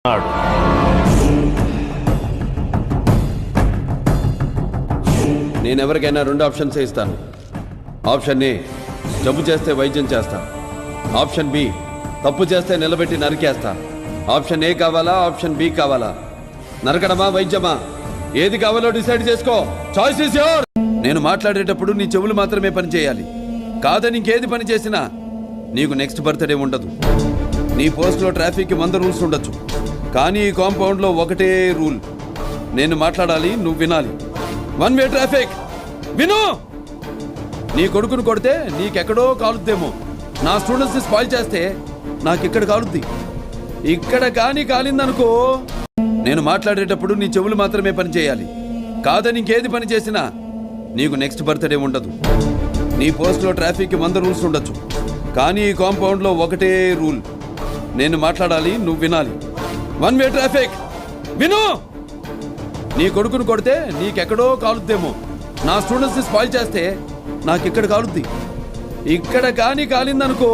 ఆడు. నేను ఎవరికైనా రెండు ఆప్షన్స్ ఇస్తాను. ఆప్షన్ ఏ, జబ్బు చేస్తే వైద్యం చేస్తా. ఆప్షన్ బి, తప్పు చేస్తే నిలబెట్టి నరికేస్తా. ఆప్షన్ ఏ కావాలా, ఆప్షన్ బి కావాలా? నరకడమా, వైద్యమా? ఏది కావాలో డిసైడ్ చేసుకో. Choice is your. నేను మాట్లాడేటప్పుడు నీ చెవులు మాత్రమే పని చేయాలి. కాదని ఇంకేది పని చేసినా నీకు నెక్స్ట్ బర్త్డే ఉండదు. నీ పోస్ట్లో ట్రాఫిక్కి 100 రూల్స్ ఉండొచ్చు, కానీ ఈ కాంపౌండ్లో ఒకటే రూల్. నేను మాట్లాడాలి, నువ్వు వినాలి. One way traffic. విను. నీ కొడుకును కొడితే నీకెక్కడో కాలుద్దేమో. నా స్టూడెంట్స్ని స్పాయిల్ చేస్తే నాకిక్కడ కాలుద్ది. ఇక్కడ కానీ కాలిందనుకో. నేను మాట్లాడేటప్పుడు నీ చెవులు మాత్రమే పని చేయాలి. కాదని ఇంకేది పని చేసినా నీకు నెక్స్ట్ బర్త్డే ఉండదు. నీ పోస్ట్లో ట్రాఫిక్కి 100 రూల్స్ ఉండొచ్చు, కానీ ఈ కాంపౌండ్లో ఒకటే రూల్. నేను మాట్లాడాలి, నువ్వు వినాలి. One way traffic. విను. నీ కొడుకును కొడితే నీకెక్కడో కాలుద్దేమో. నా స్టూడెంట్స్ని స్పాయిల్ చేస్తే నాకిక్కడ కాలుద్ది. ఇక్కడ కానీ కాలిందనుకో.